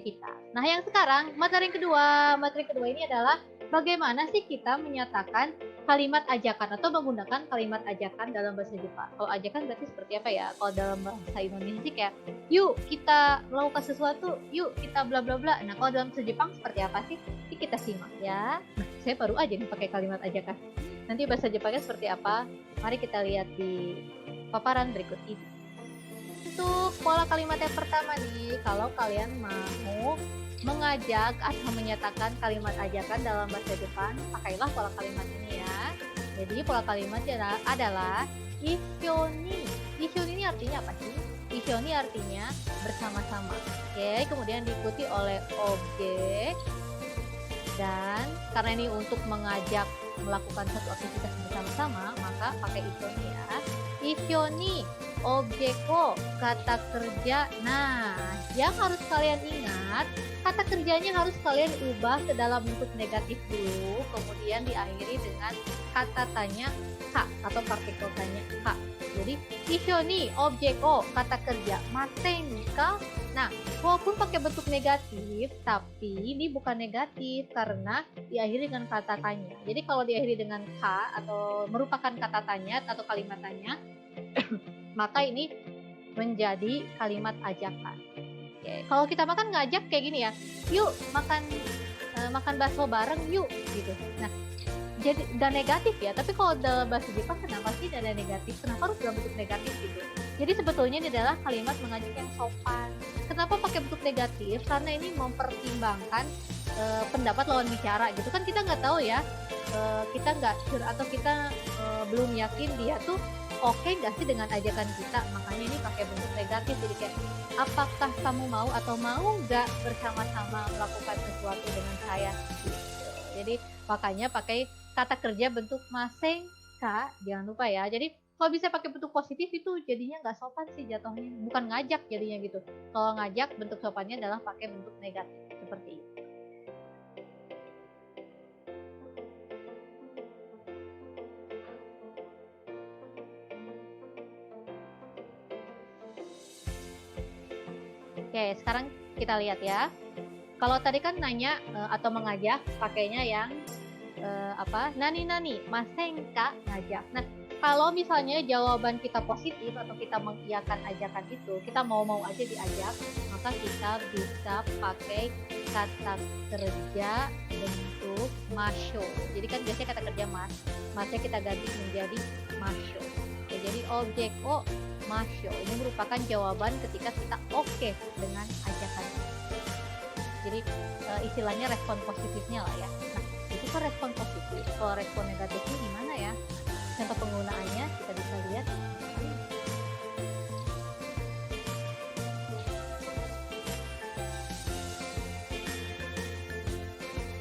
aktivitas. Nah, yang sekarang materi kedua ini adalah bagaimana sih kita menyatakan kalimat ajakan atau menggunakan kalimat ajakan dalam bahasa Jepang. Kalau ajakan berarti seperti apa ya? Kalau dalam bahasa Indonesia sih kayak yuk kita melakukan sesuatu, yuk kita bla bla bla. Nah, kalau dalam bahasa Jepang seperti apa sih? Ini kita simak ya. Nah, saya baru aja nih pakai kalimat ajakan. Nanti bahasa Jepangnya seperti apa? Mari kita lihat di paparan berikut ini. Untuk pola kalimat yang pertama nih, kalau kalian mau mengajak atau menyatakan kalimat ajakan dalam bahasa Jepang, pakailah pola kalimat ini ya. Jadi pola kalimatnya adalah ishoni. Ishoni ini artinya apa sih? Ishoni artinya bersama-sama. Oke, kemudian diikuti oleh objek. Dan karena ini untuk mengajak melakukan satu aktivitas bersama-sama, maka pakai ishoni ya. Ishoni, objeko, kata kerja. Nah, yang harus kalian ingat, kata kerjanya harus kalian ubah ke dalam bentuk negatif dulu, kemudian diakhiri dengan kata tanya ka atau partikel tanya ka. Jadi, ishoni, objeko, kata kerja, masen ka. Nah, walaupun pakai bentuk negatif, tapi ini bukan negatif karena diakhiri dengan kata tanya. Jadi kalau diakhiri dengan ka atau merupakan kata tanya atau kalimat tanya, maka ini menjadi kalimat ajakan. Oke. Kalau kita makan ngajak kayak gini ya, yuk makan bakso bareng yuk gitu. Nah, jadi udah negatif ya, tapi kalau dalam bahasa Jepang kenapa sih ada negatif? Kenapa harus dalam bentuk negatif gitu? Jadi sebetulnya ini adalah kalimat mengajak yang sopan. Kenapa pakai bentuk negatif? Karena ini mempertimbangkan pendapat lawan bicara gitu kan, kita nggak tahu ya, kita nggak sure atau kita belum yakin dia tuh oke nggak sih dengan ajakan kita, makanya ini pakai bentuk negatif. Jadi kayak apakah kamu mau atau mau nggak bersama-sama melakukan sesuatu dengan saya gitu. Jadi makanya pakai kata kerja bentuk maseng ka, jangan lupa ya. Jadi kalau bisa pakai bentuk positif itu jadinya nggak sopan sih jatuhnya, bukan ngajak jadinya gitu. Kalau ngajak bentuk sopannya adalah pakai bentuk negatif seperti itu. Oke, sekarang kita lihat ya. Kalau tadi kan nanya atau mengajak, pakainya yang nani maseng ka ngajak. Nah, kalau misalnya jawaban kita positif atau kita mengiyakan ajakan itu, kita mau aja diajak, maka kita bisa pakai kata kerja bentuk masho. Jadi kan biasanya kata kerja masnya kita ganti menjadi masho. Oke, jadi objek masho ini merupakan jawaban ketika kita oke dengan ajakan. Jadi istilahnya respon positifnya lah ya. Nah, itu kan respon positif. Kalau respon negatifnya gimana ya? Contoh penggunaannya kita bisa lihat.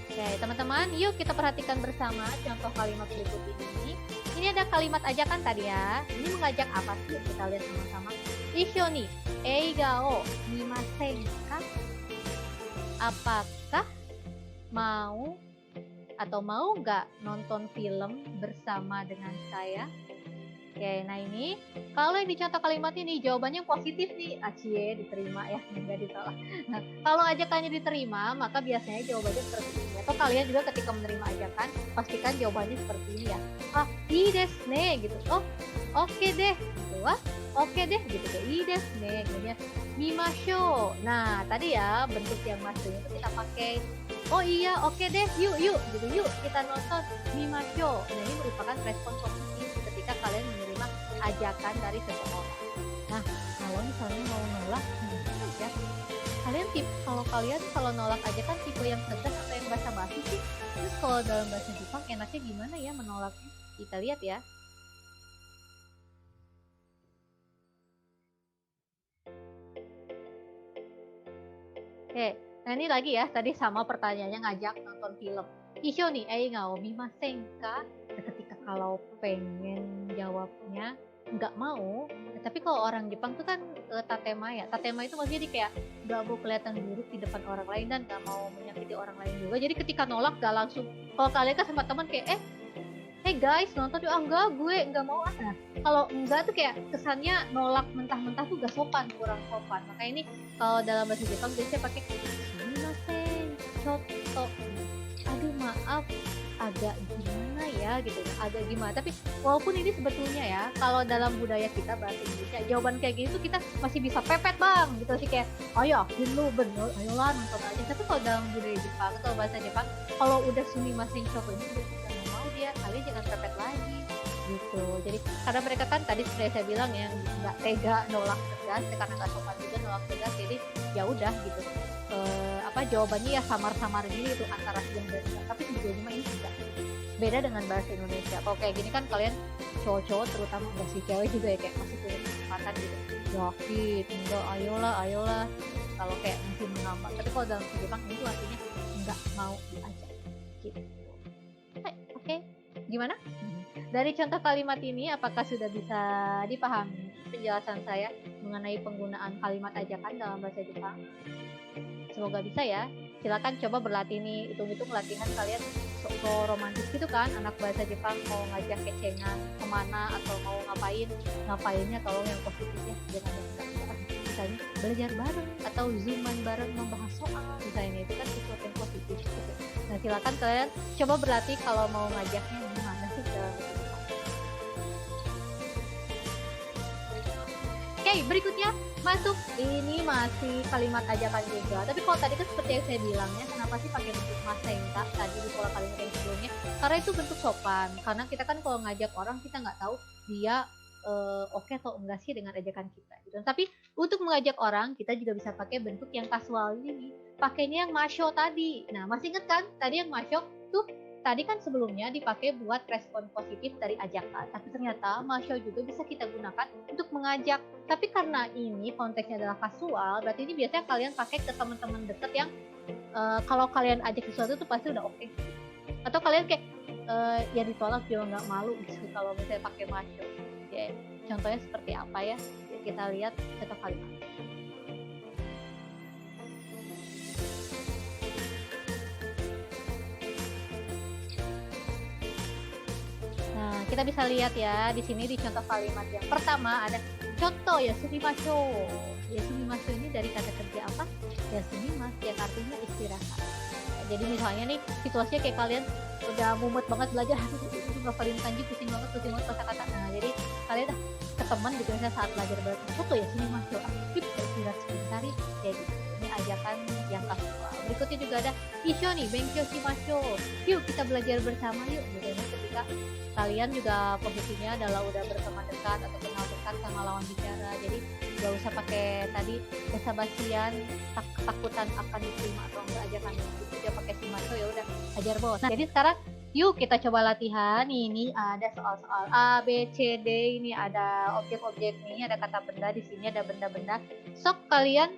Oke, teman-teman, yuk kita perhatikan bersama contoh kalimat berikut ini. Ini ada kalimat ajakan tadi ya. Ini mengajak apa sih? Kita lihat sama-sama. Ishoni eigao mimasen ka? Apakah mau atau mau nggak nonton film bersama dengan saya? Oke, nah ini kalau yang dicontoh kalimat ini jawabannya positif nih, acie diterima ya, nggak ditolak. Nah, kalau ajakannya diterima, maka biasanya jawabannya seperti ini. Atau kalian juga ketika menerima ajakan, pastikan jawabannya seperti ini ya. Ah, ii desu ne gitu. Oh, oke deh. Gitu. Wah, oke deh gitu. Ii desu ne. Kemudian mimashou. Nah, tadi ya bentuk yang masuknya itu kita pakai oh iya, oke deh, yuk gitu, yuk kita nonton mimashou. Nah, ini merupakan respon positif ketika kalian menerima ajakan dari seseorang. Nah, kalau misalnya mau nolak, ya kalian kalau nolak ajakan tipe yang tegas atau yang basa-basi sih? Terus kalau dalam bahasa Jepang enaknya gimana ya menolaknya? Kita lihat ya. Oke, nah ini lagi ya, tadi sama pertanyaannya ngajak nonton film. Isho ni eigao mimasen ka? Ketika kalau pengen jawabnya nggak mau, tapi kalau orang Jepang tuh kan tatema ya. Tatema itu maksudnya kayak nggak mau kelihatan buruk di depan orang lain dan nggak mau menyakiti orang lain juga. Jadi ketika nolak nggak langsung. Kalau kalian kan sama teman kayak hey guys nonton yuk, enggak gue nggak mau. Nah, kalau enggak tuh kayak kesannya nolak mentah-mentah tuh gak sopan, kurang sopan. Makanya ini kalau dalam bahasa Jepang biasanya pakai sumimasen, chotto. Aduh maaf, agak gimana ya gitu, agak gimana. Tapi walaupun ini sebetulnya ya, kalau dalam budaya kita bahasa Indonesia, jawaban kayak gitu kita masih bisa pepet bang, gitu sih kayak, ayo yakin lu bener, ayolah nonton aja. Tapi kalau dalam budaya Jepang atau bahasa Jepang, kalau udah sumimasen chotto ini udah nggak mau dia, kalian jangan pepet lagi gitu. Jadi karena mereka kan tadi seperti saya bilang ya nggak tega nolak tegas karena nggak sopan juga nolak tegas, jadi ya udah gitu. Jawabannya ya samar-samar gini itu antara siang dan enggak, tapi sebetulnya mah ini tidak beda dengan bahasa Indonesia. Kalau kayak gini kan kalian cowok-cowok terutama nggak sih, cewek juga ya kayak masih punya kesempatan gitu, yakin enggak, ayolah kalau kayak masih mengambang. Tapi kalau dalam Jepang itu artinya nggak mau diajak gitu. Oke. Gimana? Dari contoh kalimat ini, apakah sudah bisa dipahami penjelasan saya mengenai penggunaan kalimat ajakan dalam bahasa Jepang? Semoga bisa ya. Silakan coba berlatih nih, hitung-hitung latihan kalian so romantis gitu kan, anak bahasa Jepang mau ngajak kecengan kemana atau mau ngapainnya tolong yang positifnya, jangan yang enggak. Misalnya belajar bareng atau zooman bareng membahas soal, misalnya itu kan sesuatu yang positif gitu. Nah silakan kalian coba berlatih kalau mau ngajaknya gimana sih dalam Oke, berikutnya masuk ini masih kalimat ajakan juga. Tapi kalau tadi kan seperti yang saya bilang ya, kenapa sih pakai bentuk masenta tadi di pola kalimat yang sebelumnya? Karena itu bentuk sopan. Karena kita kan kalau ngajak orang kita nggak tahu dia oke atau enggak sih dengan ajakan kita gitu. Tapi untuk mengajak orang kita juga bisa pakai bentuk yang kasual ini. Pakainya yang masho tadi. Nah, masih ingat kan tadi yang masho tuh tadi kan sebelumnya dipakai buat respon positif dari ajakan, tapi ternyata masho juga bisa kita gunakan untuk mengajak. Tapi karena ini konteksnya adalah kasual, berarti ini biasanya kalian pakai ke teman-teman deket yang kalau kalian ajak sesuatu tuh pasti udah oke. Atau kalian kayak ya ditolak juga nggak malu gitu kalau misalnya pakai masho. Ya, contohnya seperti apa ya? Kita lihat contoh kalimat. Nah, kita bisa lihat ya di sini di contoh kalimat yang pertama ada contoh ya sumimasu. Ya sumimasu ini dari kata kerja apa? Ya sumimas yang artinya istirahat. Nah, jadi misalnya nih situasinya kayak kalian udah mumet banget belajar, aduh ngafalin kanji pusing banget kosakata. Nah, jadi kalian dah ke teman gitu misalnya saat belajar contoh ya sumimasu. Aktif istirahat sebentar ya gitu. Ini ajakan yang kasual. Berikutnya juga ada isho nih benkyou shimasho. Yuk kita belajar bersama yuk. Gitu. Ketika kalian juga posisinya adalah udah berteman dekat atau kenal dekat sama lawan bicara, jadi gak usah pakai tadi basa-basian ketakutan akan diterima atau enggak ajakan itu, dia pakai shimasho ya udah ajar bos. Nah, jadi sekarang yuk kita coba latihan. Ini ada soal-soal A, B, C, D, ini ada objek-objek nih, ada kata benda di sini, ada benda-benda. Sok kalian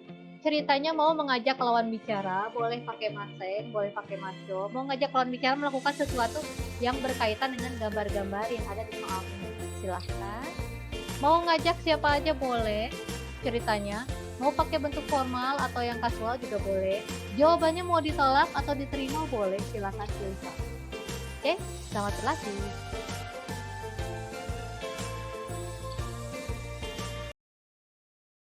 ceritanya mau mengajak lawan bicara, boleh pakai maseng, boleh pakai masyo. Mau ngajak lawan bicara melakukan sesuatu yang berkaitan dengan gambar-gambar yang ada di soal ini. Silahkan. Mau ngajak siapa aja boleh ceritanya. Mau pakai bentuk formal atau yang kasual juga boleh. Jawabannya mau ditolak atau diterima boleh, silahkan pilih. Oke, selamat berlatih.